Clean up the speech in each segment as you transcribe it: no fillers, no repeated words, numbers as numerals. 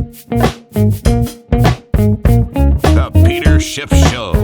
The Peter Schiff Show.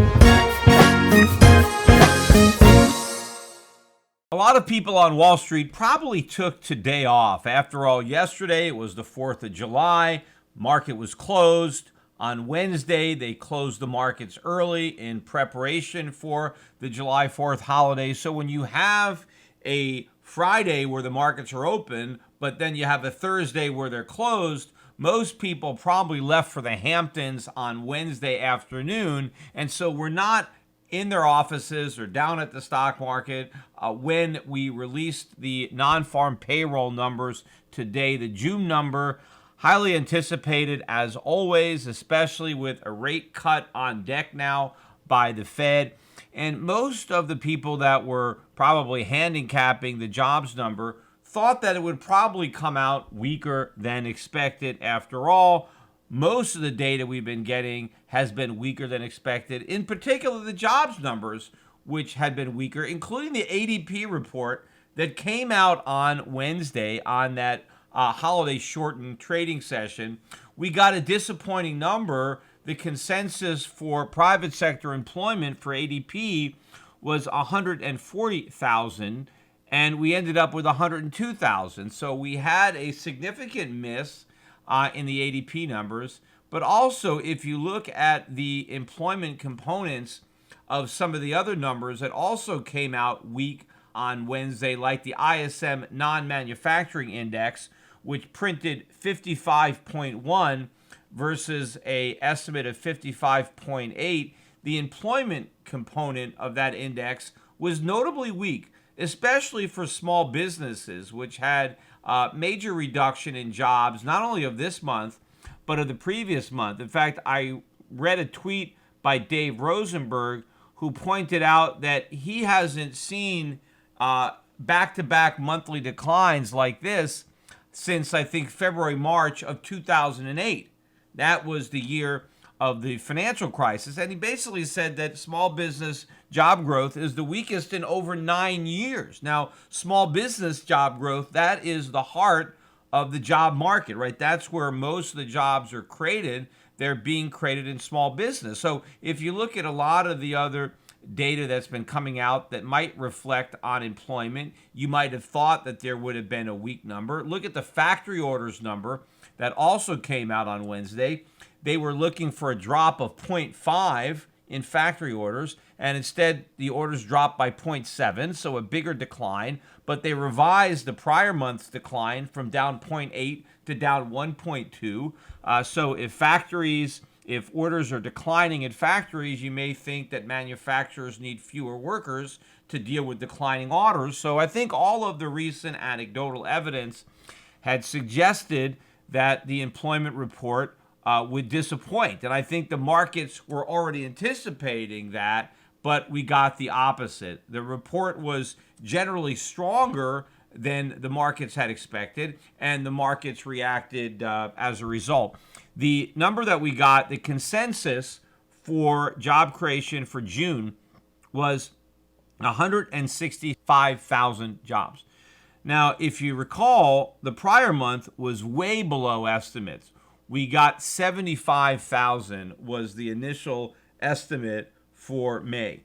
A lot of people on Wall Street probably took today off. After all, yesterday it was the 4th of July. Market was closed. On Wednesday, they closed the markets early in preparation for the July 4th holiday. So when you have a Friday where the markets are open, but then you have a Thursday where they're closed, most people probably left for the Hamptons on Wednesday afternoon. And so we're not in their offices or down at the stock market when we released the non-farm payroll numbers today. The June number, highly anticipated as always, especially with a rate cut on deck now by the Fed. And most of the people that were probably handicapping the jobs number thought that it would probably come out weaker than expected. After all, most of the data we've been getting has been weaker than expected, in particular the jobs numbers, which had been weaker, including the ADP report that came out on Wednesday on that holiday shortened trading session. We got a disappointing number. The consensus for private sector employment for ADP was 140,000, and we ended up with 102,000. So we had a significant miss in the ADP numbers. But also, if you look at the employment components of some of the other numbers that also came out weak on Wednesday, like the ISM non-manufacturing index, which printed 55.1 versus a estimate of 55.8, the employment component of that index was notably weak, especially for small businesses, which had major reduction in jobs, not only of this month, but of the previous month. In fact, I read a tweet by Dave Rosenberg who pointed out that he hasn't seen back-to-back monthly declines like this since, I think, February, March of 2008. That was the year of the financial crisis. And he basically said that small business job growth is the weakest in over 9 years. Now, small business job growth, that is the heart of the job market, right? That's where most of the jobs are created. They're being created in small business. So if you look at a lot of the other data that's been coming out that might reflect on employment, you might have thought that there would have been a weak number. Look at the factory orders number that also came out on Wednesday. They were looking for a drop of 0.5 in factory orders, and instead the orders dropped by 0.7, so a bigger decline. But they revised the prior month's decline from down 0.8 to down 1.2. So if orders are declining in factories, you may think that manufacturers need fewer workers to deal with declining orders. So I think all of the recent anecdotal evidence had suggested that the employment report would disappoint. And I think the markets were already anticipating that, but we got the opposite. The report was generally stronger than the markets had expected, and the markets reacted as a result. The number that we got, the consensus for job creation for June, was 165,000 jobs. Now, if you recall, the prior month was way below estimates. We got 75,000 was the initial estimate for May.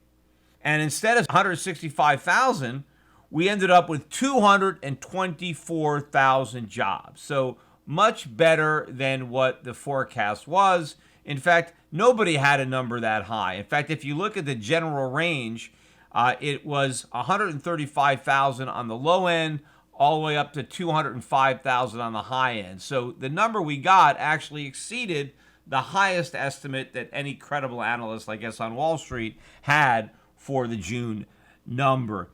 And instead of 165,000, we ended up with 224,000 jobs. So much better than what the forecast was. In fact, nobody had a number that high. In fact, if you look at the general range, it was 135,000 on the low end, all the way up to 205,000 on the high end. So the number we got actually exceeded the highest estimate that any credible analyst, I guess, on Wall Street had for the June number.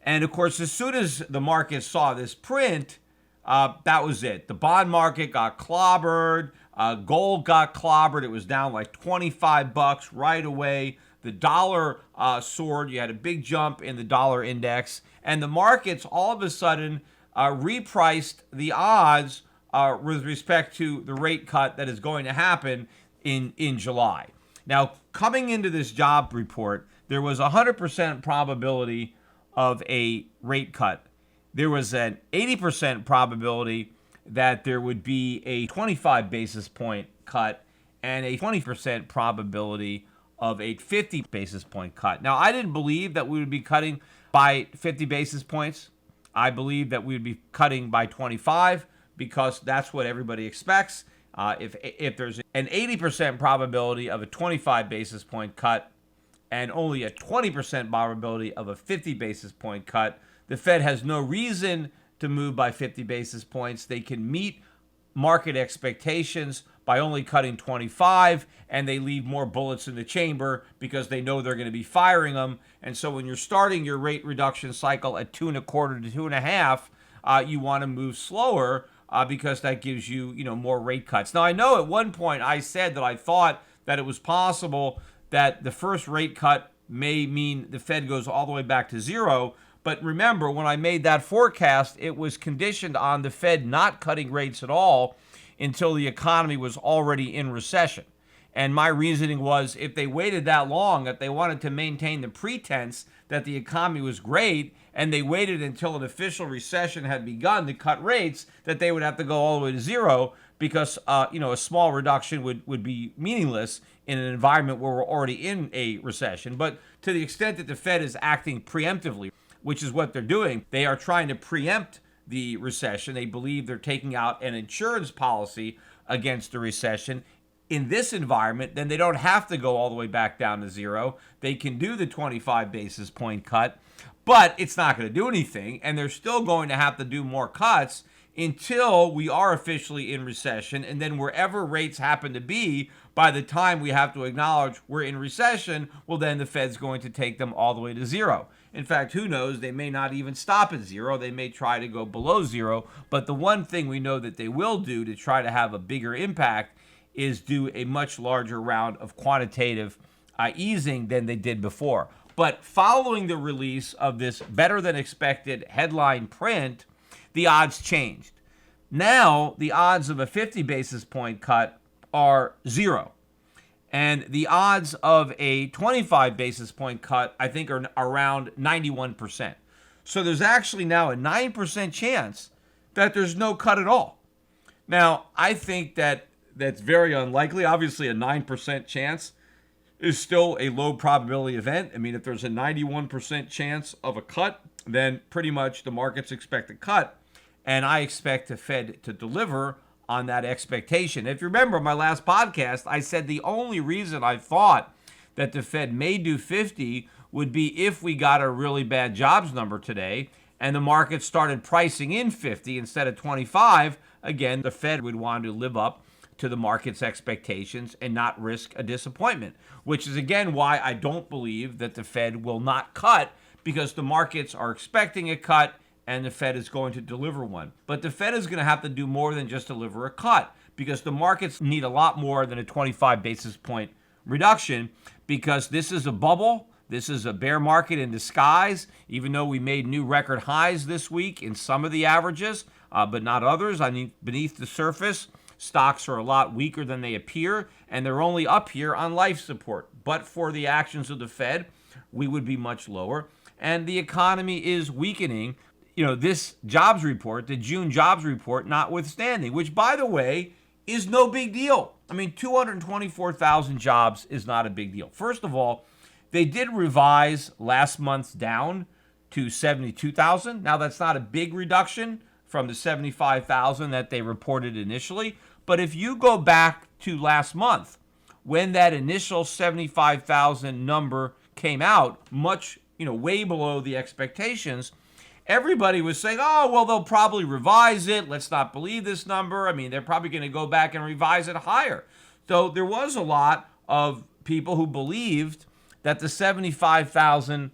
And of course, as soon as the market saw this print, that was it. The bond market got clobbered. Gold got clobbered. It was down like $25 right away. The dollar soared. You had a big jump in the dollar index. And the markets all of a sudden repriced the odds with respect to the rate cut that is going to happen in July. Now, coming into this job report, there was a 100% probability of a rate cut. There was an 80% probability that there would be a 25 basis point cut and a 20% probability of a 50 basis point cut. Now, I didn't believe that we would be cutting by 50 basis points. I believe that we would be cutting by 25 because that's what everybody expects. If there's an 80% probability of a 25 basis point cut and only a 20% probability of a 50 basis point cut, the Fed has no reason to move by 50 basis points. They can meet market expectations by only cutting 25, and they leave more bullets in the chamber because they know they're going to be firing them. And so when you're starting your rate reduction cycle at 2.25 to 2.5, you want to move slower because that gives you, more rate cuts. Now, I know at one point I said that I thought that it was possible that the first rate cut may mean the Fed goes all the way back to zero. But remember, when I made that forecast, it was conditioned on the Fed not cutting rates at all until the economy was already in recession. And my reasoning was if they waited that long, if they wanted to maintain the pretense that the economy was great, and they waited until an official recession had begun to cut rates, that they would have to go all the way to zero because, a small reduction would be meaningless in an environment where we're already in a recession. But to the extent that the Fed is acting preemptively, which is what they're doing, they are trying to preempt the recession. They believe they're taking out an insurance policy against the recession. In this environment, then they don't have to go all the way back down to zero. They can do the 25 basis point cut, but it's not going to do anything, and they're still going to have to do more cuts until we are officially in recession. And then wherever rates happen to be, by the time we have to acknowledge we're in recession, well, then the Fed's going to take them all the way to zero. In fact, who knows? They may not even stop at zero. They may try to go below zero. But the one thing we know that they will do to try to have a bigger impact is do a much larger round of quantitative easing than they did before. But following the release of this better than expected headline print, the odds changed. Now, the odds of a 50 basis point cut are zero. And the odds of a 25 basis point cut, I think, are around 91%. So there's actually now a 9% chance that there's no cut at all. Now, I think that's very unlikely. Obviously, a 9% chance is still a low probability event. I mean, if there's a 91% chance of a cut, then pretty much the markets expect a cut. And I expect the Fed to deliver on that expectation. If you remember my last podcast, I said the only reason I thought that the Fed may do 50 would be if we got a really bad jobs number today and the market started pricing in 50 instead of 25. Again, the Fed would want to live up to the market's expectations and not risk a disappointment, which is again why I don't believe that the Fed will not cut, because the markets are expecting a cut and the Fed is going to deliver one. But the Fed is going to have to do more than just deliver a cut, because the markets need a lot more than a 25 basis point reduction, because this is a bubble. This is a bear market in disguise, even though we made new record highs this week in some of the averages, but not others. I mean, beneath the surface, stocks are a lot weaker than they appear, and they're only up here on life support. But for the actions of the Fed, we would be much lower. And the economy is weakening. This jobs report, the June jobs report notwithstanding, which, by the way, is no big deal. I mean, 224,000 jobs is not a big deal. First of all, they did revise last month's down to 72,000. Now, that's not a big reduction from the 75,000 that they reported initially. But if you go back to last month, when that initial 75,000 number came out, much, way below the expectations, everybody was saying, oh, well, they'll probably revise it. Let's not believe this number. I mean, they're probably going to go back and revise it higher. So there was a lot of people who believed that the 75,000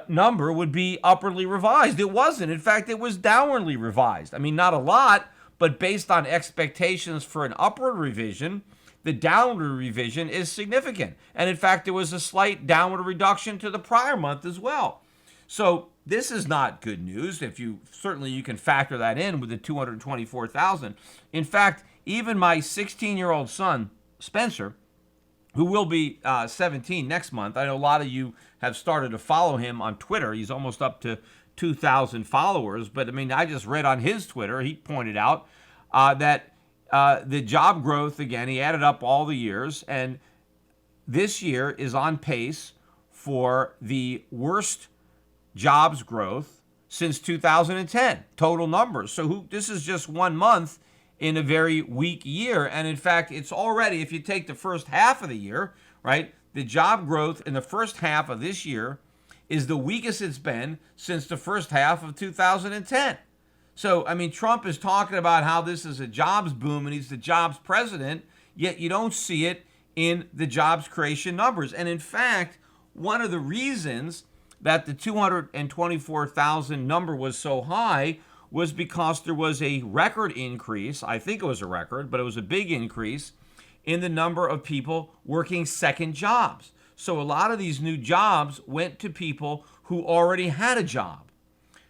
number would be upwardly revised. It wasn't. In fact, it was downwardly revised. I mean, not a lot, but based on expectations for an upward revision, the downward revision is significant. And in fact, there was a slight downward reduction to the prior month as well. So this is not good news. Certainly you can factor that in with the 224,000. In fact, even my 16-year-old son, Spencer, who will be 17 next month. I know a lot of you have started to follow him on Twitter. He's almost up to 2,000 followers. But, I mean, I just read on his Twitter, he pointed out that the job growth, again, he added up all the years, and this year is on pace for the worst jobs growth since 2010, total numbers. So this is just 1 month in a very weak year. And in fact, it's already, if you take the first half of the year, right, the job growth in the first half of this year is the weakest it's been since the first half of 2010. So, I mean, Trump is talking about how this is a jobs boom and he's the jobs president, yet you don't see it in the jobs creation numbers. And in fact, one of the reasons that the 224,000 number was so high was because there was a record increase. I think it was a record, but it was a big increase in the number of people working second jobs. So a lot of these new jobs went to people who already had a job.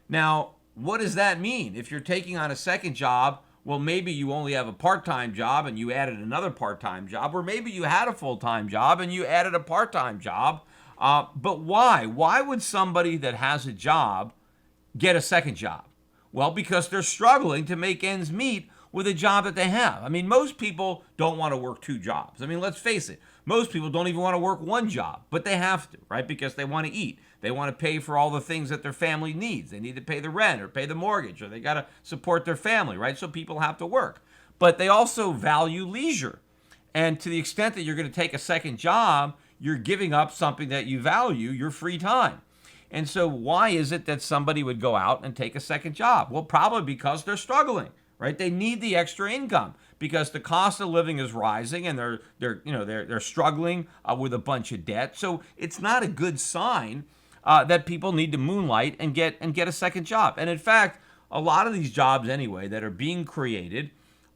Now, what does that mean? If you're taking on a second job, well, maybe you only have a part-time job and you added another part-time job, or maybe you had a full-time job and you added a part-time job. But why? Why would somebody that has a job get a second job? Well, because they're struggling to make ends meet with a job that they have. I mean, most people don't want to work two jobs. I mean, let's face it. Most people don't even want to work one job, but they have to, right? Because they want to eat. They want to pay for all the things that their family needs. They need to pay the rent or pay the mortgage, or they got to support their family, right? So people have to work. But they also value leisure. And to the extent that you're going to take a second job, you're giving up something that you value, your free time. And so why is it that somebody would go out and take a second job? Well, probably because they're struggling, right? They need the extra income because the cost of living is rising and they're struggling with a bunch of debt. So it's not a good sign that people need to moonlight and get a second job. And in fact, a lot of these jobs anyway that are being created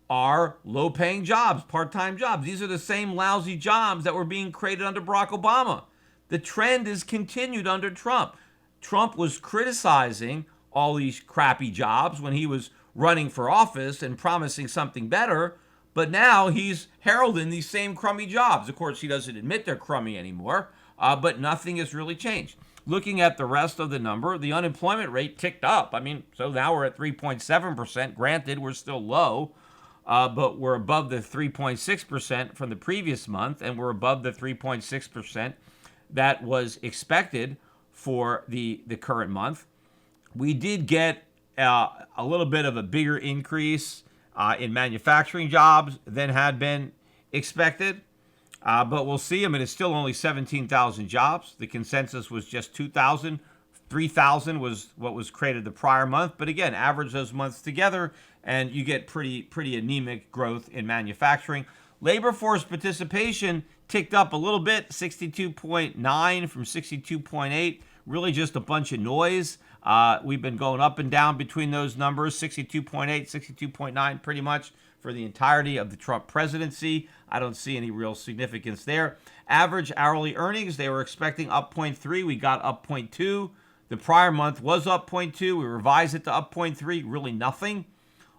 are low-paying jobs, part-time jobs. These are the same lousy jobs that were being created under Barack Obama. The trend is continued under Trump. Trump was criticizing all these crappy jobs when he was running for office and promising something better, but now he's heralding these same crummy jobs. Of course, he doesn't admit they're crummy anymore, but nothing has really changed. Looking at the rest of the number, the unemployment rate ticked up. I mean, so now we're at 3.7%. Granted, we're still low, but we're above the 3.6% from the previous month, and we're above the 3.6% that was expected for the current month. We did get a little bit of a bigger increase in manufacturing jobs than had been expected, but we'll see. I mean, it's still only 17,000 jobs. The consensus was just 2,000. 3,000 was what was created the prior month. But again, average those months together, and you get pretty anemic growth in manufacturing. Labor force participation ticked up a little bit, 62.9 from 62.8. Really just a bunch of noise. We've been going up and down between those numbers, 62.8, 62.9 pretty much for the entirety of the Trump presidency. I don't see any real significance there. Average hourly earnings, they were expecting up 0.3. We got up 0.2. The prior month was up 0.2. We revised it to up 0.3, really nothing.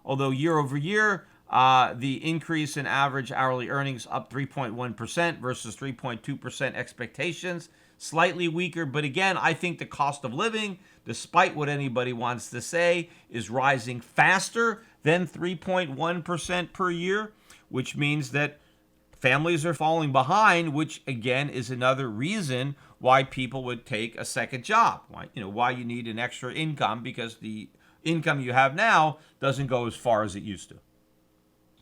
Although year over year, the increase in average hourly earnings up 3.1% versus 3.2% expectations. Slightly weaker, but again, I think the cost of living, despite what anybody wants to say, is rising faster than 3.1% per year, which means that families are falling behind, which again is another reason why people would take a second job. Why you need an extra income, because the income you have now doesn't go as far as it used to.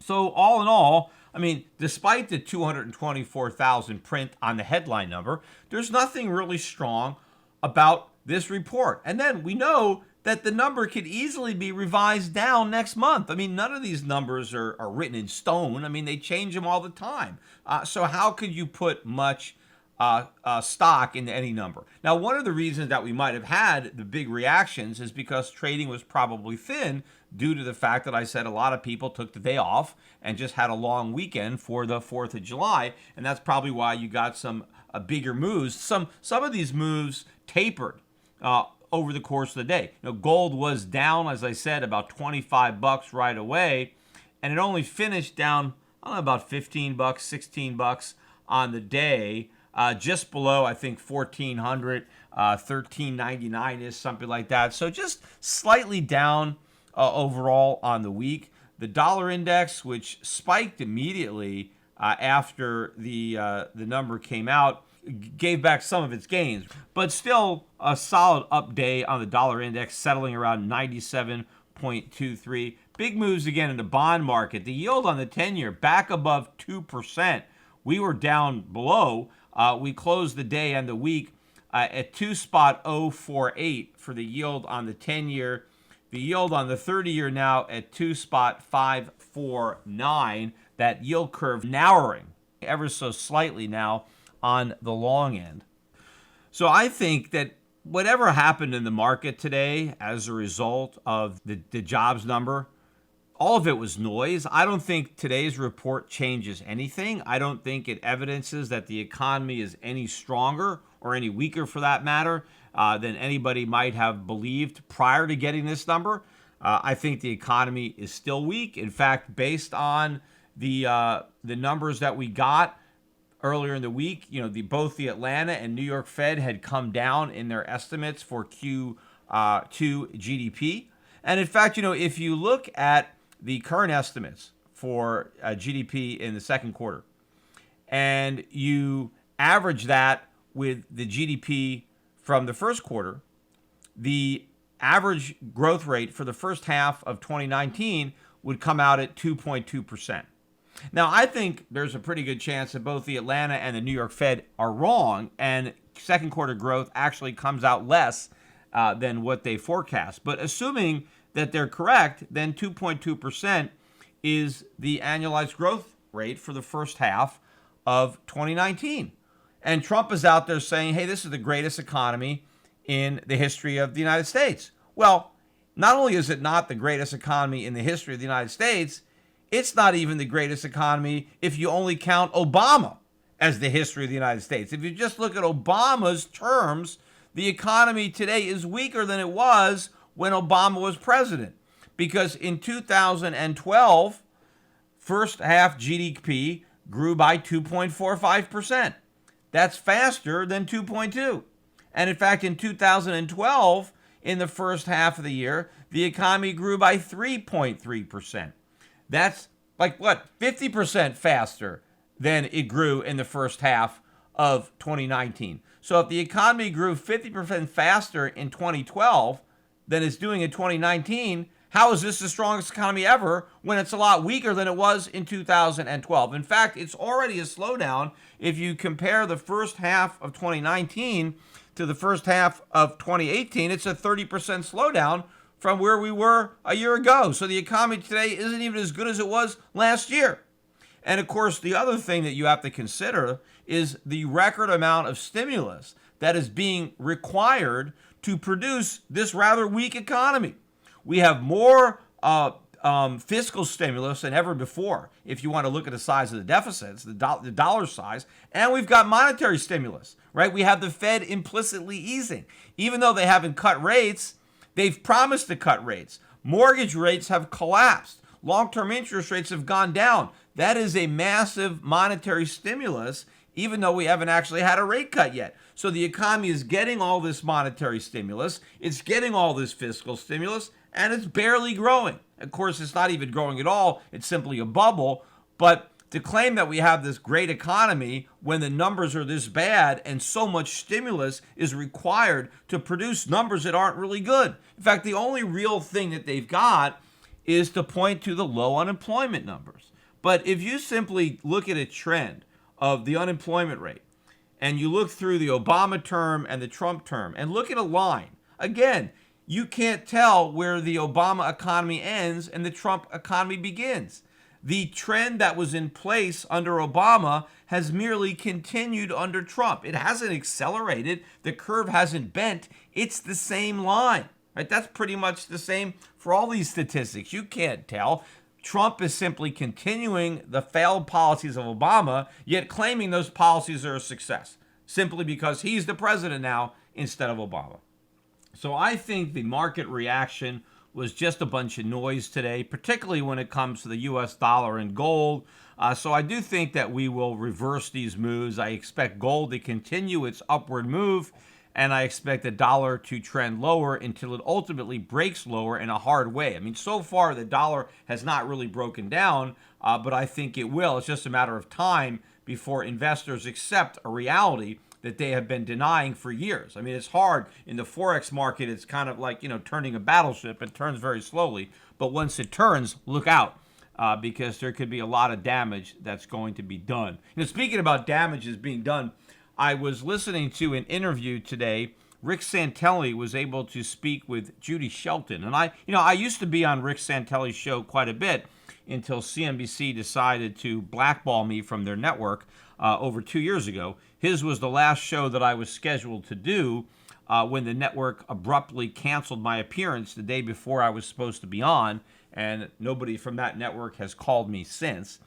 So all in all, I mean, despite the 224,000 print on the headline number, there's nothing really strong about this report. And then we know that the number could easily be revised down next month. I mean, none of these numbers are written in stone. I mean, they change them all the time. So how could you put much stock into any number? Now, one of the reasons that we might have had the big reactions is because trading was probably thin due to the fact that I said a lot of people took the day off and just had a long weekend for the 4th of July. And that's probably why you got some bigger moves. Some of these moves tapered over the course of the day. Gold was down, as I said, about $25 right away, and it only finished down about $15, $16 on the day, just below, I think, 1,400, 1,399 is something like that. So just slightly down overall on the week. The dollar index, which spiked immediately after the number came out, gave back some of its gains, but still a solid up day on the dollar index, settling around 97.23. Big moves again in the bond market. The yield on the 10-year back above 2%. We were down below. We closed the day and the week at 2.048 for the yield on the 10-year. The yield on the 30-year now at 2.549. That yield curve narrowing ever so slightly now on the long end. So I think that whatever happened in the market today as a result of the jobs number, all of it was noise. I don't think today's report changes anything. I don't think it evidences that the economy is any stronger or any weaker for that matter than anybody might have believed prior to getting this number. I think the economy is still weak. In fact, based on the numbers that we got earlier in the week, both the Atlanta and New York Fed had come down in their estimates for Q2 GDP. And in fact, if you look at the current estimates for GDP in the second quarter, and you average that with the GDP from the first quarter, the average growth rate for the first half of 2019 would come out at 2.2%. Now, I think there's a pretty good chance that both the Atlanta and the New York Fed are wrong, and second quarter growth actually comes out less than what they forecast. But assuming that they're correct, then 2.2% is the annualized growth rate for the first half of 2019. And Trump is out there saying, hey, this is the greatest economy in the history of the United States. Well, not only is it not the greatest economy in the history of the United States, it's not even the greatest economy if you only count Obama as the history of the United States. If you just look at Obama's terms, the economy today is weaker than it was when Obama was president. Because in 2012, first half GDP grew by 2.45%. That's faster than 2.2. And in fact, in 2012, in the first half of the year, the economy grew by 3.3%. That's 50% faster than it grew in the first half of 2019. So if the economy grew 50% faster in 2012 than it's doing in 2019, how is this the strongest economy ever when it's a lot weaker than it was in 2012? In fact, it's already a slowdown. If you compare the first half of 2019 to the first half of 2018, it's a 30% slowdown from where we were a year ago. So the economy today isn't even as good as it was last year. And of course, the other thing that you have to consider is the record amount of stimulus that is being required to produce this rather weak economy. We have more fiscal stimulus than ever before, if you want to look at the size of the deficits, the dollar size, and we've got monetary stimulus, right? We have the Fed implicitly easing. Even though they haven't cut rates, they've promised to cut rates. Mortgage rates have collapsed. Long-term interest rates have gone down. That is a massive monetary stimulus, even though we haven't actually had a rate cut yet. So the economy is getting all this monetary stimulus, it's getting all this fiscal stimulus, and it's barely growing. Of course, it's not even growing at all. It's simply a bubble. But to claim that we have this great economy when the numbers are this bad and so much stimulus is required to produce numbers that aren't really good. In fact, the only real thing that they've got is to point to the low unemployment numbers. But if you simply look at a trend of the unemployment rate and you look through the Obama term and the Trump term and look at a line, again, you can't tell where the Obama economy ends and the Trump economy begins. The trend that was in place under Obama has merely continued under Trump. It hasn't accelerated. The curve hasn't bent. It's the same line, right? That's pretty much the same for all these statistics. You can't tell. Trump is simply continuing the failed policies of Obama, yet claiming those policies are a success, simply because he's the president now instead of Obama. So I think the market reaction was just a bunch of noise today, particularly when it comes to the U.S. dollar and gold. So I do think that we will reverse these moves. I expect gold to continue its upward move. and I expect the dollar to trend lower until it ultimately breaks lower in a hard way. I mean, so far the dollar has not really broken down, but I think it will. It's just a matter of time before investors accept a reality that they have been denying for years. I mean, it's hard in the Forex market. It's kind of like, turning a battleship. It turns very slowly, but once it turns, look out. Because there could be a lot of damage that's going to be done. Speaking about damages being done, I was listening to an interview today. Rick Santelli was able to speak with Judy Shelton. And I used to be on Rick Santelli's show quite a bit until CNBC decided to blackball me from their network over 2 years ago. His was the last show that I was scheduled to do when the network abruptly canceled my appearance the day before I was supposed to be on. And nobody from that network has called me since.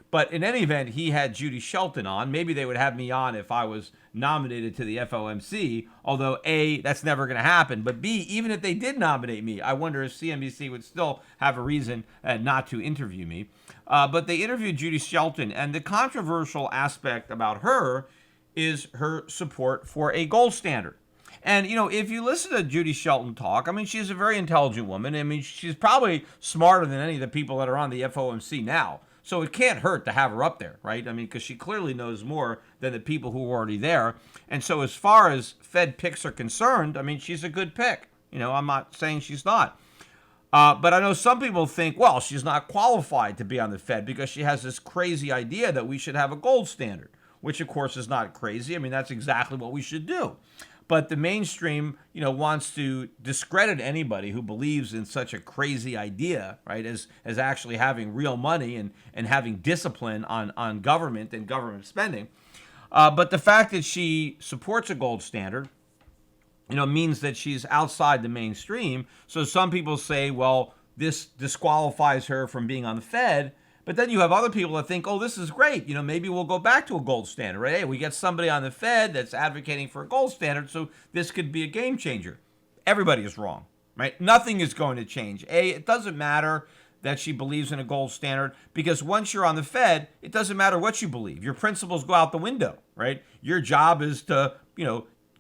But in any event, he had Judy Shelton on. Maybe they would have me on if I was nominated to the FOMC, although A, that's never going to happen. But B, even if they did nominate me, I wonder if CNBC would still have a reason not to interview me. But they interviewed Judy Shelton, and the controversial aspect about her is her support for a gold standard. And, if you listen to Judy Shelton talk, I mean, she's a very intelligent woman. I mean, she's probably smarter than any of the people that are on the FOMC now. So it can't hurt to have her up there, right? I mean, because she clearly knows more than the people who are already there. And so as far as Fed picks are concerned, I mean, she's a good pick. I'm not saying she's not. But I know some people think, well, she's not qualified to be on the Fed because she has this crazy idea that we should have a gold standard, which, of course, is not crazy. I mean, that's exactly what we should do. But the mainstream, wants to discredit anybody who believes in such a crazy idea, right, as actually having real money and having discipline on government and government spending. But the fact that she supports a gold standard, means that she's outside the mainstream. So some people say, well, this disqualifies her from being on the Fed. But then you have other people that think, oh, this is great. Maybe we'll go back to a gold standard, right? Hey, we get somebody on the Fed that's advocating for a gold standard, so this could be a game changer. Everybody is wrong, right? Nothing is going to change. It doesn't matter that she believes in a gold standard because once you're on the Fed, it doesn't matter what you believe. Your principles go out the window, right? Your job is to,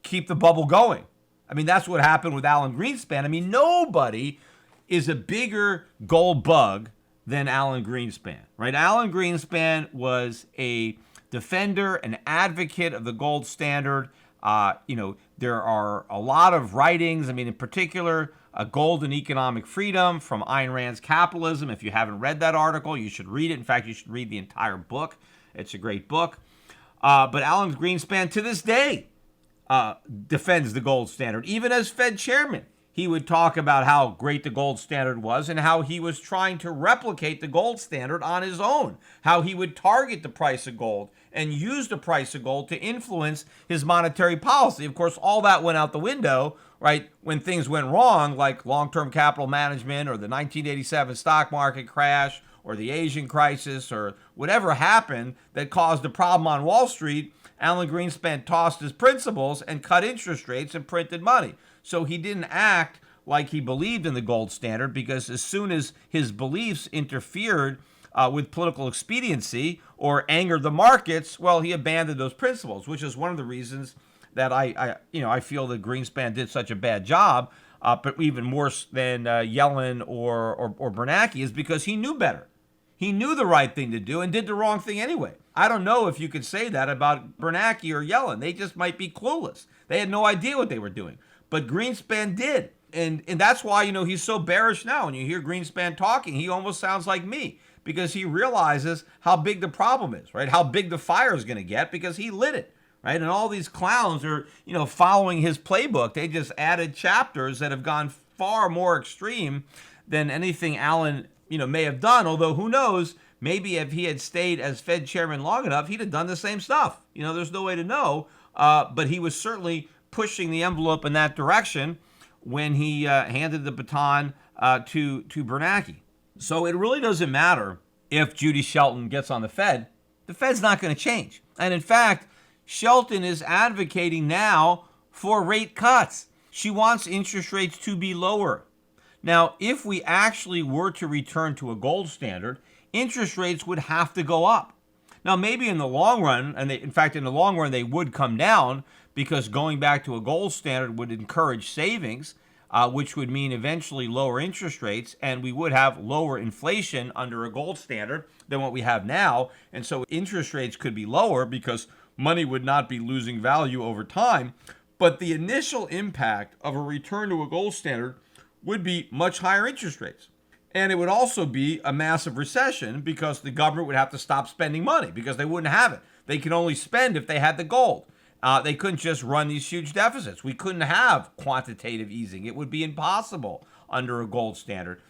keep the bubble going. I mean, that's what happened with Alan Greenspan. I mean, nobody is a bigger gold bug than Alan Greenspan, right? Alan Greenspan was a defender, an advocate of the gold standard. There are a lot of writings. I mean, in particular, Gold and Economic Freedom from Ayn Rand's Capitalism. If you haven't read that article, you should read it. In fact, you should read the entire book. It's a great book. But Alan Greenspan, to this day, defends the gold standard, even as Fed chairman. He would talk about how great the gold standard was and how he was trying to replicate the gold standard on his own, how he would target the price of gold and use the price of gold to influence his monetary policy. Of course, all that went out the window, right, when things went wrong, like long-term capital management or the 1987 stock market crash or the Asian crisis or whatever happened that caused a problem on Wall Street. Alan Greenspan tossed his principles and cut interest rates and printed money. So he didn't act like he believed in the gold standard because as soon as his beliefs interfered with political expediency or angered the markets, well, he abandoned those principles, which is one of the reasons that I feel that Greenspan did such a bad job, but even more than Yellen or Bernanke is because he knew better. He knew the right thing to do and did the wrong thing anyway. I don't know if you could say that about Bernanke or Yellen. They just might be clueless. They had no idea what they were doing. But Greenspan did. And that's why, he's so bearish now. When you hear Greenspan talking, he almost sounds like me because he realizes how big the problem is, right? How big the fire is going to get because he lit it, right? And all these clowns are, following his playbook. They just added chapters that have gone far more extreme than anything Alan, may have done. Although who knows, maybe if he had stayed as Fed chairman long enough, he'd have done the same stuff. There's no way to know. But he was certainly pushing the envelope in that direction when he handed the baton to Bernanke. So it really doesn't matter if Judy Shelton gets on the Fed. The Fed's not going to change. And in fact, Shelton is advocating now for rate cuts. She wants interest rates to be lower. Now, if we actually were to return to a gold standard, interest rates would have to go up Now, maybe in the long run, and in fact, in the long run, they would come down because going back to a gold standard would encourage savings, which would mean eventually lower interest rates, and we would have lower inflation under a gold standard than what we have now. And so interest rates could be lower because money would not be losing value over time. But the initial impact of a return to a gold standard would be much higher interest rates. And it would also be a massive recession because the government would have to stop spending money because they wouldn't have it. They could only spend if they had the gold. They couldn't just run these huge deficits. We couldn't have quantitative easing. It would be impossible under a gold standard.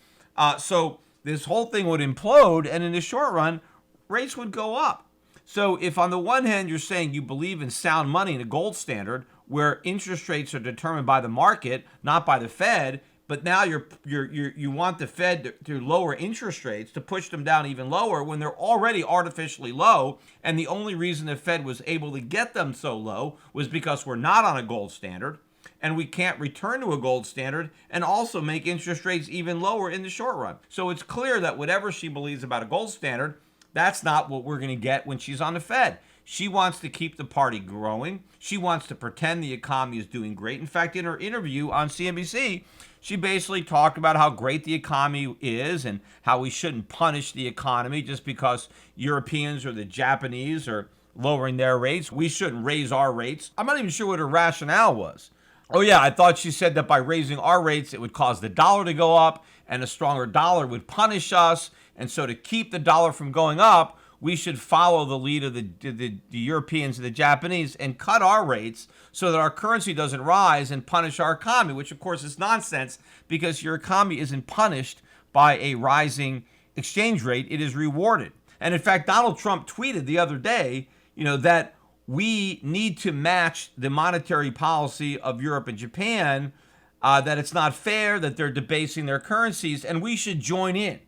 So this whole thing would implode, and in the short run, rates would go up. So if on the one hand you're saying you believe in sound money and a gold standard, where interest rates are determined by the market, not by the Fed, but now you want the Fed to lower interest rates, to push them down even lower when they're already artificially low. And the only reason the Fed was able to get them so low was because we're not on a gold standard and we can't return to a gold standard and also make interest rates even lower in the short run. So it's clear that whatever she believes about a gold standard, that's not what we're going to get when she's on the Fed. She wants to keep the party growing. She wants to pretend the economy is doing great. In fact, in her interview on CNBC, she basically talked about how great the economy is and how we shouldn't punish the economy just because Europeans or the Japanese are lowering their rates. We shouldn't raise our rates. I'm not even sure what her rationale was. Oh yeah, I thought she said that by raising our rates, it would cause the dollar to go up and a stronger dollar would punish us. And so to keep the dollar from going up, we should follow the lead of the Europeans and the Japanese and cut our rates so that our currency doesn't rise and punish our economy, which of course is nonsense because your economy isn't punished by a rising exchange rate. It is rewarded. And in fact, Donald Trump tweeted the other day, that we need to match the monetary policy of Europe and Japan, that it's not fair, that they're debasing their currencies, and we should join in.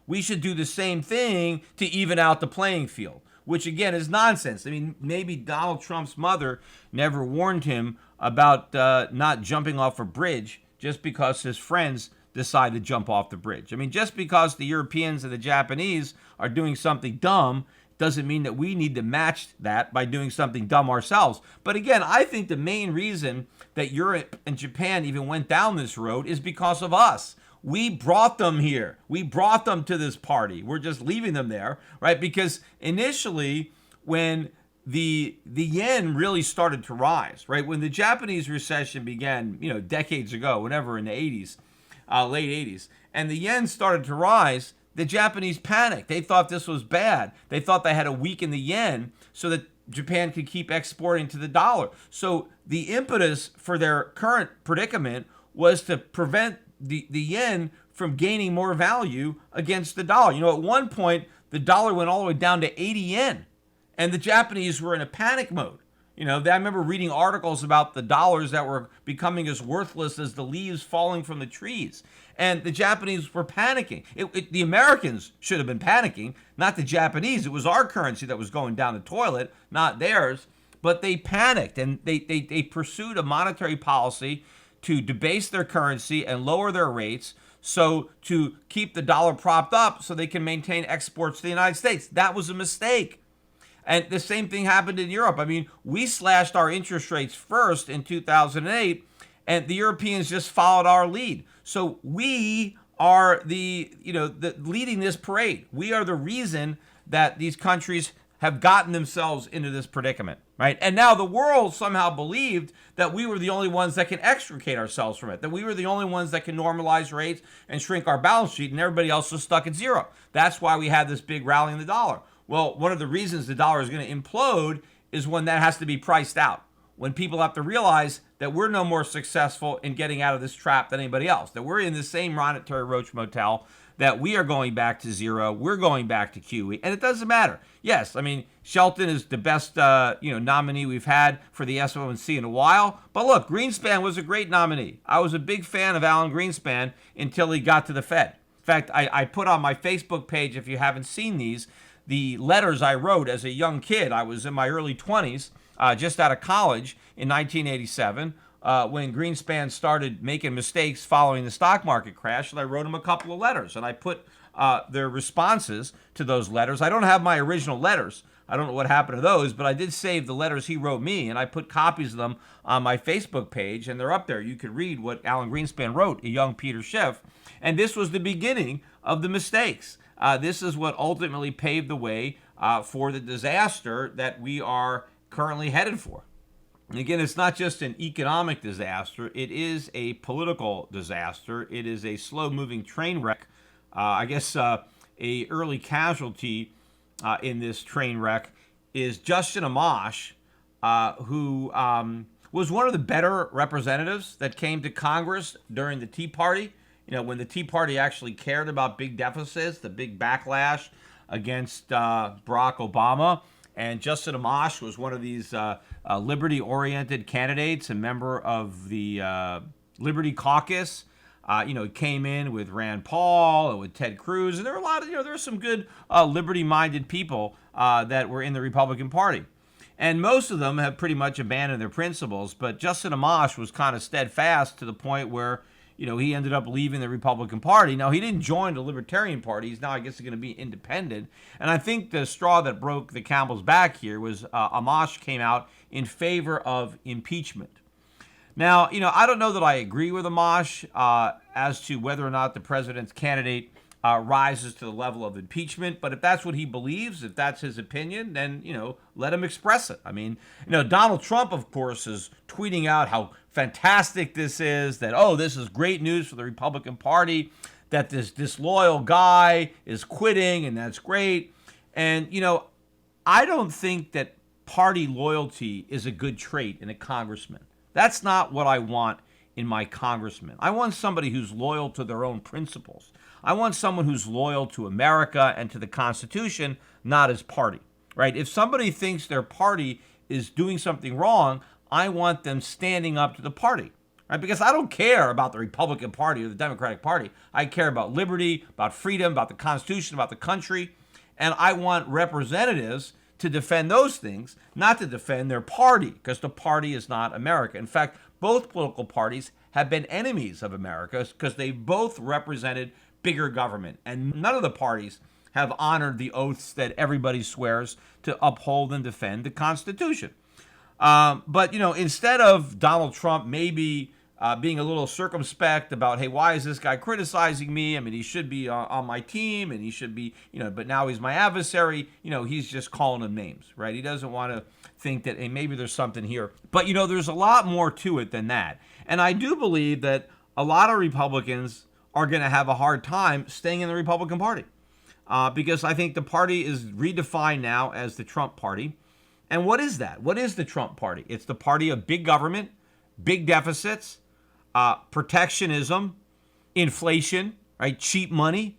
We should do the same thing to even out the playing field, which again is nonsense. I mean, maybe Donald Trump's mother never warned him about not jumping off a bridge just because his friends decide to jump off the bridge. I mean, just because the Europeans and the Japanese are doing something dumb doesn't mean that we need to match that by doing something dumb ourselves. But again, I think the main reason that Europe and Japan even went down this road is because of us. We brought them here. We brought them to this party. We're just leaving them there, right? Because initially, when the yen really started to rise, right? When the Japanese recession began, decades ago, whenever in the 80s, late 80s, and the yen started to rise, the Japanese panicked. They thought this was bad. They thought they had to weaken the yen so that Japan could keep exporting to the dollar. So the impetus for their current predicament was to prevent the yen from gaining more value against the dollar. At one point, the dollar went all the way down to 80 yen, and the Japanese were in a panic mode. I remember reading articles about the dollars that were becoming as worthless as the leaves falling from the trees. And the Japanese were panicking. The Americans should have been panicking, not the Japanese. It was our currency that was going down the toilet, not theirs. But they panicked, and they pursued a monetary policy to debase their currency and lower their rates so to keep the dollar propped up so they can maintain exports to the United States. That was a mistake. And the same thing happened in Europe. I mean, we slashed our interest rates first in 2008, and the Europeans just followed our lead. So we are the leading this parade. We are the reason that these countries have gotten themselves into this predicament, right? And now the world somehow believed that we were the only ones that can extricate ourselves from it, that we were the only ones that can normalize rates and shrink our balance sheet, and everybody else was stuck at zero. That's why we had this big rally in the dollar. Well, one of the reasons the dollar is going to implode is when that has to be priced out, when people have to realize that we're no more successful in getting out of this trap than anybody else, that we're in the same monetary roach motel, that we are going back to zero, we're going back to QE, and it doesn't matter. Yes, I mean, Shelton is the best nominee we've had for the SOMC in a while, but look, Greenspan was a great nominee. I was a big fan of Alan Greenspan until he got to the Fed. In fact, I put on my Facebook page, if you haven't seen these, the letters I wrote as a young kid. I was in my early 20s, just out of college in 1987, when Greenspan started making mistakes following the stock market crash, and I wrote him a couple of letters, and I put their responses to those letters. I don't have my original letters, I don't know what happened to those, but I did save the letters he wrote me, and I put copies of them on my Facebook page, and they're up there. You can read what Alan Greenspan wrote, a young Peter Schiff. And this was the beginning of the mistakes. This is what ultimately paved the way for the disaster that we are currently headed for. And again, it's not just an economic disaster. It is a political disaster. It is a slow-moving train wreck. I guess a early casualty in this train wreck is Justin Amash, who was one of the better representatives that came to Congress during the Tea Party. You know, when the Tea Party actually cared about big deficits, the big backlash against Barack Obama. And Justin Amash was one of these liberty-oriented candidates, a member of the Liberty Caucus. He came in with Rand Paul and with Ted Cruz, and there were a lot of, there were some good liberty-minded people that were in the Republican Party. And most of them have pretty much abandoned their principles, but Justin Amash was kind of steadfast to the point where, he ended up leaving the Republican Party. Now, he didn't join the Libertarian Party. He's now, I guess, going to be independent. And I think the straw that broke the camel's back here was Amash came out in favor of impeachment. Now, I don't know that I agree with Amash as to whether or not the president's candidate rises to the level of impeachment. But if that's what he believes, if that's his opinion, then, let him express it. I mean, Donald Trump, of course, is tweeting out how fantastic this is, that, this is great news for the Republican Party, that this disloyal guy is quitting, and that's great. And, I don't think that party loyalty is a good trait in a congressman. That's not what I want in my congressman. I want somebody who's loyal to their own principles. I want someone who's loyal to America and to the Constitution, not his party, right? If somebody thinks their party is doing something wrong, I want them standing up to the party, right? Because I don't care about the Republican Party or the Democratic Party. I care about liberty, about freedom, about the Constitution, about the country. And I want representatives to defend those things, not to defend their party, because the party is not America. In fact, both political parties have been enemies of America because they both represented bigger government. And none of the parties have honored the oaths that everybody swears to uphold and defend the Constitution. But, instead of Donald Trump maybe being a little circumspect about, hey, why is this guy criticizing me? I mean, he should be on my team, and he should be, but now he's my adversary. He's just calling him names, right? He doesn't want to think that, hey, maybe there's something here. But, there's a lot more to it than that. And I do believe that a lot of Republicans are going to have a hard time staying in the Republican Party because I think the party is redefined now as the Trump Party. And what is that? What is the Trump Party? It's the party of big government, big deficits, protectionism, inflation, right? Cheap money.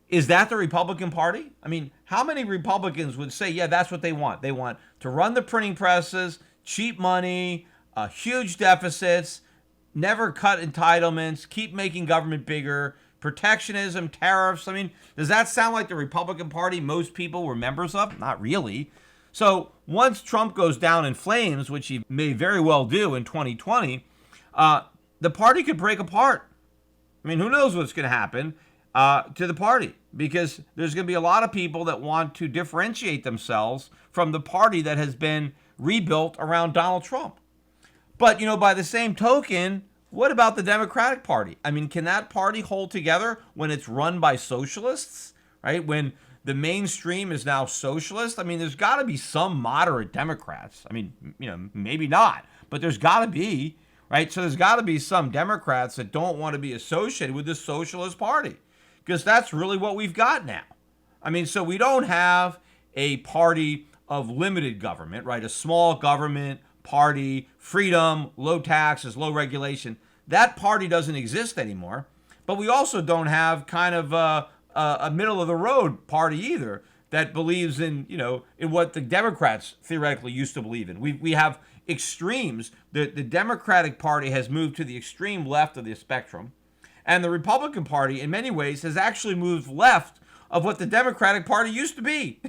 Is that the Republican Party? I mean, how many Republicans would say, yeah, that's what they want? They want to run the printing presses, cheap money, huge deficits, never cut entitlements, keep making government bigger, protectionism, tariffs. I mean, does that sound like the Republican Party most people were members of? Not really. So once Trump goes down in flames, which he may very well do in 2020, the party could break apart. I mean, who knows what's going to happen to the party, because there's going to be a lot of people that want to differentiate themselves from the party that has been rebuilt around Donald Trump. But, by the same token, what about the Democratic Party? I mean, can that party hold together when it's run by socialists, right? When the mainstream is now socialist? I mean, there's got to be some moderate Democrats. I mean, maybe not, but there's got to be, right? So there's got to be some Democrats that don't want to be associated with the Socialist Party, because that's really what we've got now. I mean, so we don't have a party of limited government, right? A small government party, freedom, low taxes, low regulation. That party doesn't exist anymore. But we also don't have kind of a middle of the road party either that believes in, in what the Democrats theoretically used to believe in. We have extremes. The Democratic Party has moved to the extreme left of the spectrum, and the Republican Party in many ways has actually moved left of what the Democratic Party used to be.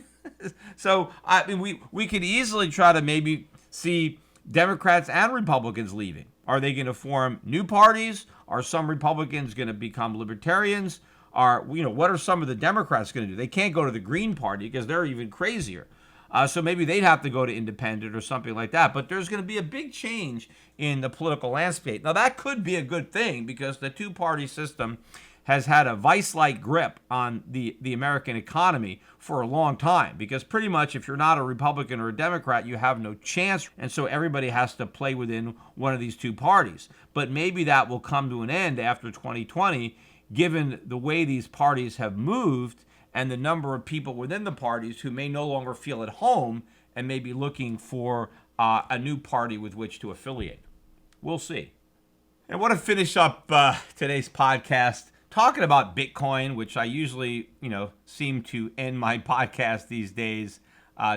So I mean, we could easily try to maybe see Democrats and Republicans leaving. Are they going to form new parties? Are some Republicans going to become libertarians? are, what are some of the Democrats going to do? They can't go to the Green Party because they're even crazier. So maybe they'd have to go to independent or something like that. But there's going to be a big change in the political landscape. Now, that could be a good thing because the two-party system has had a vice-like grip on the American economy for a long time, because pretty much if you're not a Republican or a Democrat, you have no chance. And so everybody has to play within one of these two parties. But maybe that will come to an end after 2020, given the way these parties have moved and the number of people within the parties who may no longer feel at home and may be looking for a new party with which to affiliate. We'll see. I want to finish up today's podcast talking about Bitcoin, which I usually, seem to end my podcast these days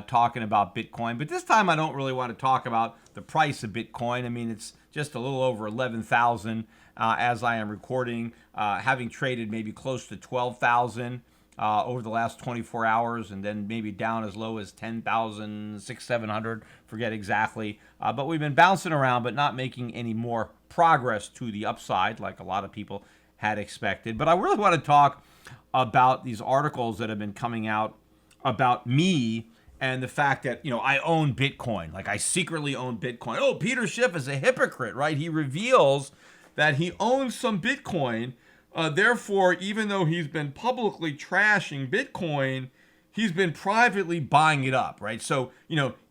talking about Bitcoin. But this time I don't really want to talk about the price of Bitcoin. I mean, it's just a little over 11,000 as I am recording, having traded maybe close to 12,000 over the last 24 hours, and then maybe down as low as 10,000, 700, forget exactly. But we've been bouncing around, but not making any more progress to the upside like a lot of people had expected. But I really want to talk about these articles that have been coming out about me and the fact that, I own Bitcoin. Like, I secretly own Bitcoin. Oh, Peter Schiff is a hypocrite, right? He reveals that he owns some Bitcoin. Therefore, even though he's been publicly trashing Bitcoin, he's been privately buying it up, right? So,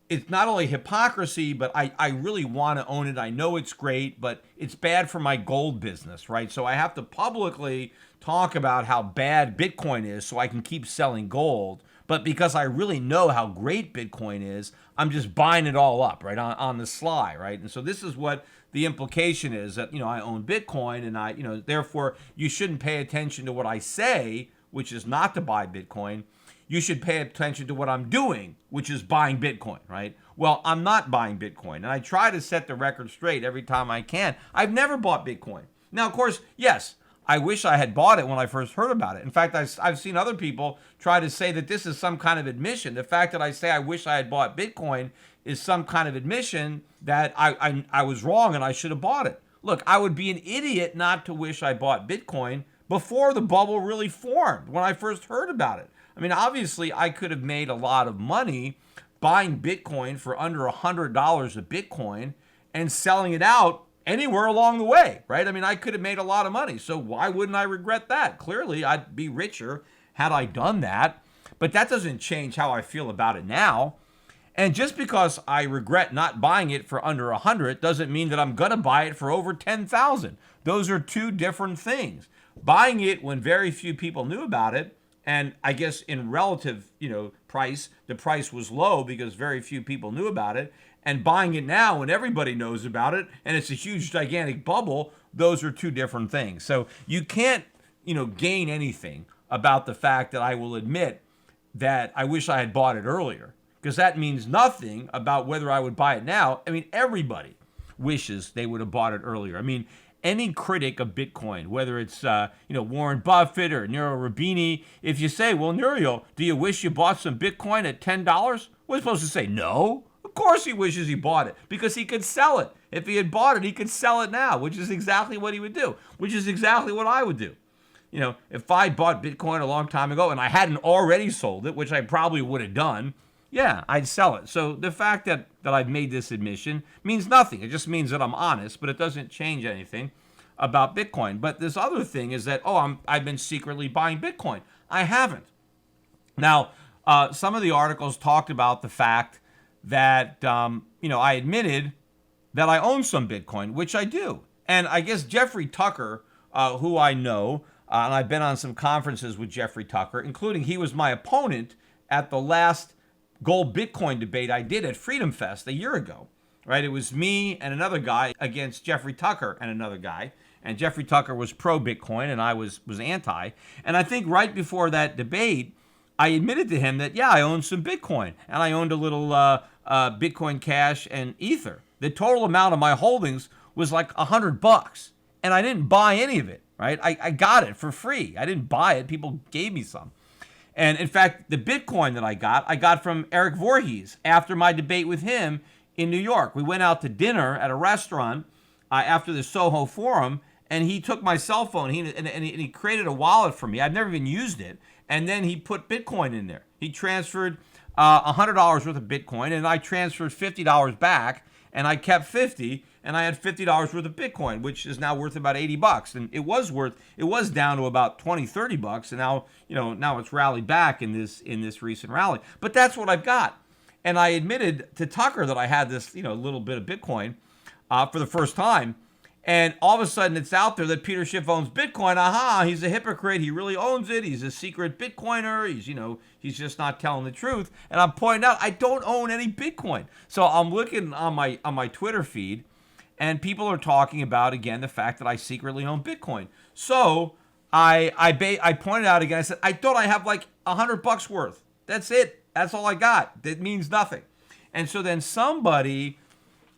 it's not only hypocrisy, but I really want to own it. I know it's great, but it's bad for my gold business, right? So I have to publicly talk about how bad Bitcoin is so I can keep selling gold. But because I really know how great Bitcoin is, I'm just buying it all up, right, on the sly, right? And so this is what the implication is, that, I own Bitcoin, and therefore you shouldn't pay attention to what I say, which is not to buy Bitcoin. You should pay attention to what I'm doing, which is buying Bitcoin, right? Well, I'm not buying Bitcoin, and I try to set the record straight every time I can. I've never bought Bitcoin. Now, of course, yes, I wish I had bought it when I first heard about it. In fact, I've seen other people try to say that this is some kind of admission. The fact that I say I wish I had bought Bitcoin is some kind of admission that I was wrong and I should have bought it. Look, I would be an idiot not to wish I bought Bitcoin before the bubble really formed, when I first heard about it. I mean, obviously, I could have made a lot of money buying Bitcoin for under $100 a Bitcoin and selling it out anywhere along the way, right? I mean, I could have made a lot of money. So why wouldn't I regret that? Clearly, I'd be richer had I done that. But that doesn't change how I feel about it now. And just because I regret not buying it for under 100 doesn't mean that I'm going to buy it for over 10,000. Those are two different things. Buying it when very few people knew about it, and I guess in relative, price, the price was low because very few people knew about it. And buying it now when everybody knows about it and it's a huge, gigantic bubble, those are two different things. So you can't, gain anything about the fact that I will admit that I wish I had bought it earlier, because that means nothing about whether I would buy it now. I mean, everybody wishes they would have bought it earlier. I mean, any critic of Bitcoin, whether it's Warren Buffett or Nouriel Roubini, if you say, well, Nouriel, do you wish you bought some Bitcoin at $10? We're supposed to say no. Of course he wishes he bought it, because he could sell it. If he had bought it, he could sell it now, which is exactly what he would do, which is exactly what I would do. If I bought Bitcoin a long time ago and I hadn't already sold it, which I probably would have done, yeah, I'd sell it. So the fact that I've made this admission means nothing. It just means that I'm honest, but it doesn't change anything about Bitcoin. But this other thing is that, I've been secretly buying Bitcoin. I haven't. Now, some of the articles talked about the fact that, I admitted that I own some Bitcoin, which I do. And I guess Jeffrey Tucker, who I know, and I've been on some conferences with Jeffrey Tucker, including he was my opponent at the last gold Bitcoin debate I did at Freedom Fest a year ago, right? It was me and another guy against Jeffrey Tucker and another guy. And Jeffrey Tucker was pro-Bitcoin and I was anti. And I think right before that debate, I admitted to him that, I owned some Bitcoin. And I owned a little Bitcoin Cash and Ether. The total amount of my holdings was like $100. And I didn't buy any of it, right? I got it for free. I didn't buy it. People gave me some. And in fact, the Bitcoin that I got from Eric Voorhees after my debate with him in New York. We went out to dinner at a restaurant after the Soho Forum, and he took my cell phone. He created a wallet for me. I've never even used it. And then he put Bitcoin in there. He transferred $100 worth of Bitcoin, and I transferred $50 back, and I kept 50, and I had $50 worth of Bitcoin, which is now worth about $80. And it was down to about 20, $30, and now it's rallied back in this recent rally. But that's what I've got. And I admitted to Tucker that I had this, little bit of Bitcoin for the first time. And all of a sudden it's out there that Peter Schiff owns Bitcoin. Aha, he's a hypocrite. He really owns it. He's a secret Bitcoiner. He's just not telling the truth. And I'm pointing out I don't own any Bitcoin. So I'm looking on my Twitter feed, and people are talking about, again, the fact that I secretly own Bitcoin. So I pointed out again, I said, I thought I have like $100 worth. That's it. That's all I got. That means nothing. And so then somebody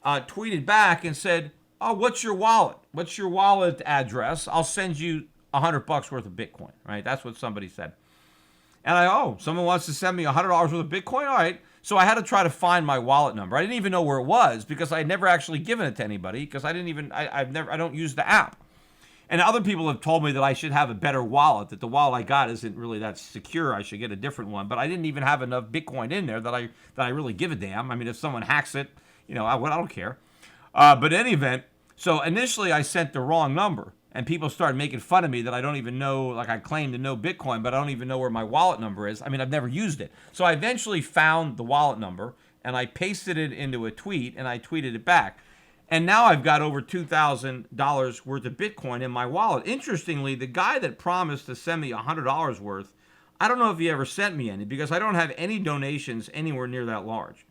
tweeted back and said, oh, what's your wallet? What's your wallet address? I'll send you $100 worth of Bitcoin, right? That's what somebody said. And someone wants to send me $100 worth of Bitcoin? All right. So I had to try to find my wallet number. I didn't even know where it was because I had never actually given it to anybody because I don't use the app. And other people have told me that I should have a better wallet, that the wallet I got isn't really that secure. I should get a different one. But I didn't even have enough Bitcoin in there that I really give a damn. I mean, if someone hacks it, I don't care. But in any event, so initially I sent the wrong number, and people started making fun of me that I don't even know, like I claim to know Bitcoin, but I don't even know where my wallet number is. I mean, I've never used it. So I eventually found the wallet number, and I pasted it into a tweet, and I tweeted it back. And now I've got over $2,000 worth of Bitcoin in my wallet. Interestingly, the guy that promised to send me $100 worth, I don't know if he ever sent me any because I don't have any donations anywhere near that large.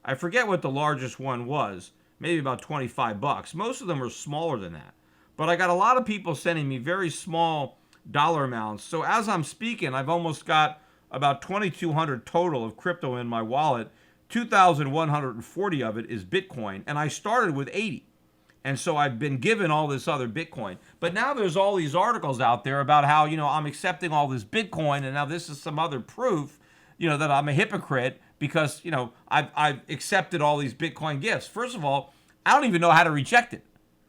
I forget what the largest one was. Maybe about $25. Most of them are smaller than that. But I got a lot of people sending me very small dollar amounts. So as I'm speaking, I've almost got about 2,200 total of crypto in my wallet. 2,140 of it is Bitcoin. And I started with 80. And so I've been given all this other Bitcoin. But now there's all these articles out there about how, I'm accepting all this Bitcoin. And now this is some other proof, that I'm a hypocrite. Because, I've accepted all these Bitcoin gifts. First of all, I don't even know how to reject it,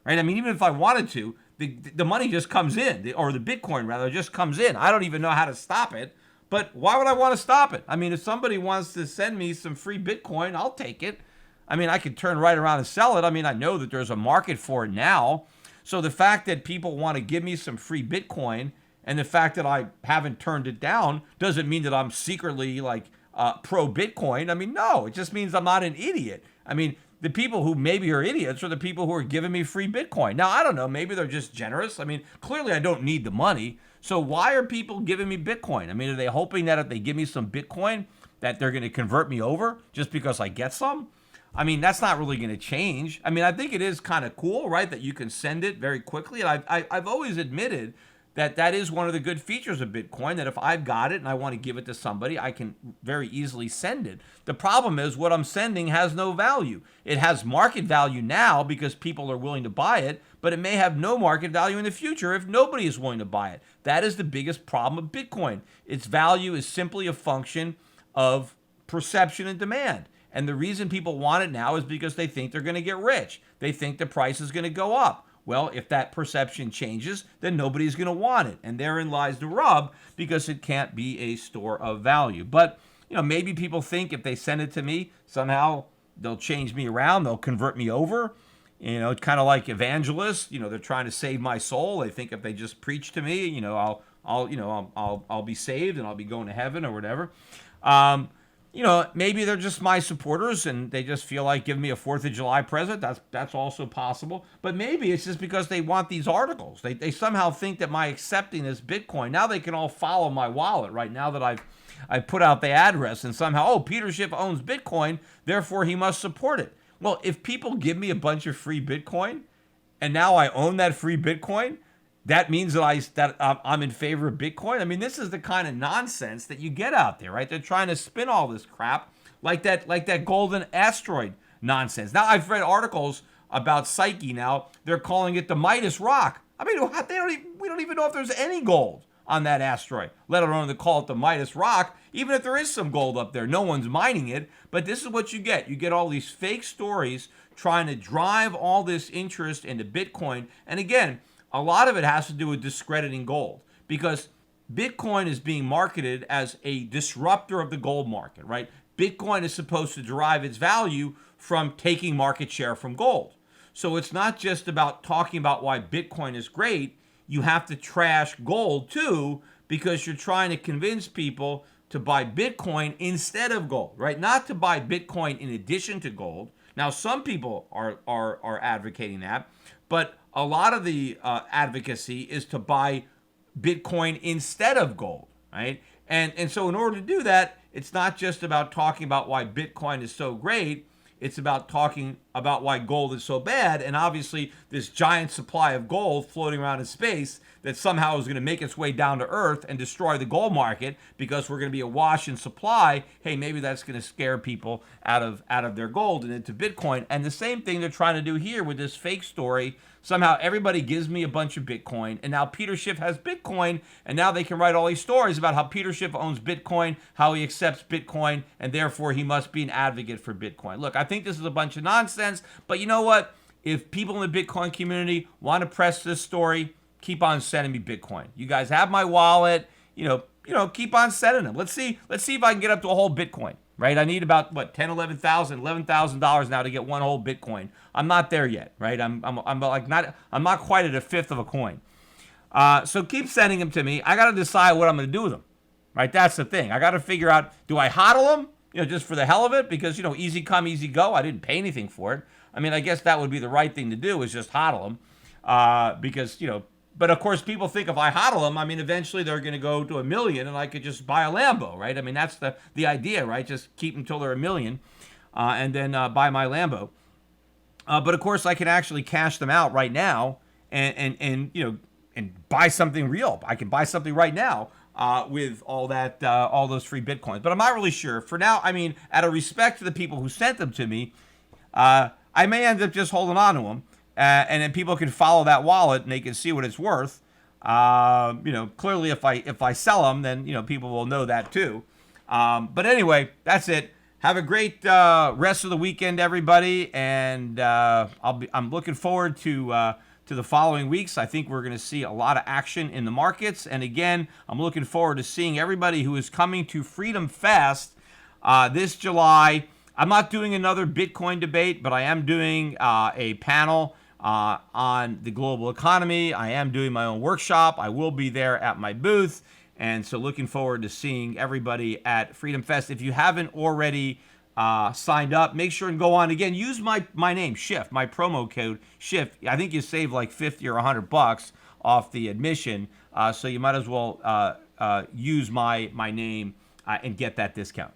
right? I mean, even if I wanted to, the money just comes in, or the Bitcoin, rather, just comes in. I don't even know how to stop it. But why would I want to stop it? I mean, if somebody wants to send me some free Bitcoin, I'll take it. I mean, I could turn right around and sell it. I mean, I know that there's a market for it now. So the fact that people want to give me some free Bitcoin and the fact that I haven't turned it down doesn't mean that I'm secretly pro-Bitcoin. I mean, no, it just means I'm not an idiot. I mean, the people who maybe are idiots are the people who are giving me free Bitcoin. Now, I don't know, maybe they're just generous. I mean, clearly I don't need the money. So why are people giving me Bitcoin? I mean, are they hoping that if they give me some Bitcoin that they're going to convert me over just because I get some? I mean, that's not really going to change. I mean, I think it is kind of cool, right, that you can send it very quickly. And I've always admitted that is one of the good features of Bitcoin, that if I've got it and I want to give it to somebody, I can very easily send it. The problem is what I'm sending has no value. It has market value now because people are willing to buy it, but it may have no market value in the future if nobody is willing to buy it. That is the biggest problem of Bitcoin. Its value is simply a function of perception and demand. And the reason people want it now is because they think they're going to get rich. They think the price is going to go up. Well, if that perception changes, then nobody's going to want it. And therein lies the rub, because it can't be a store of value. But, maybe people think if they send it to me, somehow they'll change me around, they'll convert me over. It's kind of like evangelists, they're trying to save my soul. They think if they just preach to me, I'll be saved and I'll be going to heaven or whatever. Maybe they're just my supporters and they just feel like giving me a 4th of July present. That's also possible. But maybe it's just because they want these articles. They somehow think that my accepting this Bitcoin, now they can all follow my wallet, right? Now that I've put out the address and somehow, Peter Schiff owns Bitcoin, therefore he must support it. Well, if people give me a bunch of free Bitcoin and now I own that free Bitcoin, that means that I'm in favor of Bitcoin. I mean, this is the kind of nonsense that you get out there, right? They're trying to spin all this crap like that golden asteroid nonsense. Now, I've read articles about Psyche now. They're calling it the Midas Rock. I mean, we don't even know if there's any gold on that asteroid, let alone to call it the Midas Rock. Even if there is some gold up there, no one's mining it. But this is what you get. You get all these fake stories trying to drive all this interest into Bitcoin. And again, a lot of it has to do with discrediting gold, because Bitcoin is being marketed as a disruptor of the gold market, right? Bitcoin is supposed to derive its value from taking market share from gold. So it's not just about talking about why Bitcoin is great. You have to trash gold too, because you're trying to convince people to buy Bitcoin instead of gold, right? Not to buy Bitcoin in addition to gold. Now, some people are advocating that, but a lot of the advocacy is to buy Bitcoin instead of gold, right? And so in order to do that, it's not just about talking about why Bitcoin is so great. It's about talking about why gold is so bad. And obviously, this giant supply of gold floating around in space that somehow is going to make its way down to Earth and destroy the gold market because we're going to be awash in supply. Hey, maybe that's going to scare people out of their gold and into Bitcoin. And the same thing they're trying to do here with this fake story. Somehow everybody gives me a bunch of Bitcoin, and now Peter Schiff has Bitcoin, and now they can write all these stories about how Peter Schiff owns Bitcoin, how he accepts Bitcoin, and therefore he must be an advocate for Bitcoin. Look, I think this is a bunch of nonsense, but you know what? If people in the Bitcoin community want to press this story, keep on sending me Bitcoin. You guys have my wallet. You know, keep on sending them. Let's see if I can get up to a whole Bitcoin. Right, I need about $11,000 now to get one whole Bitcoin. I'm not there yet, right? I'm not quite at a fifth of a coin. So keep sending them to me. I got to decide what I'm going to do with them, right? That's the thing. I got to figure out, do I hodl them, just for the hell of it? Because easy come, easy go. I didn't pay anything for it. I mean, I guess that would be the right thing to do, is just hodl them, because But of course, people think if I hodl them, I mean, eventually they're going to go to 1 million, and I could just buy a Lambo, right? I mean, that's the idea, right? Just keep them until they're 1 million, and then buy my Lambo. But of course, I can actually cash them out right now, and buy something real. I can buy something right now with all those free Bitcoins. But I'm not really sure. For now, I mean, out of respect to the people who sent them to me, I may end up just holding on to them. And then people can follow that wallet and they can see what it's worth. Clearly, if I sell them, then people will know that too. But anyway, that's it. Have a great rest of the weekend, everybody, and I'm looking forward to the following weeks. I think we're going to see a lot of action in the markets, and again, I'm looking forward to seeing everybody who is coming to Freedom Fest this July. I'm not doing another Bitcoin debate, but I am doing a panel on the global economy. I am doing my own workshop. I will be there at my booth. And so looking forward to seeing everybody at Freedom Fest. If you haven't already signed up, make sure and go on. Again, use my name, Schiff, my promo code, Schiff. I think you save like 50 or $100 off the admission. So you might as well use my name and get that discount.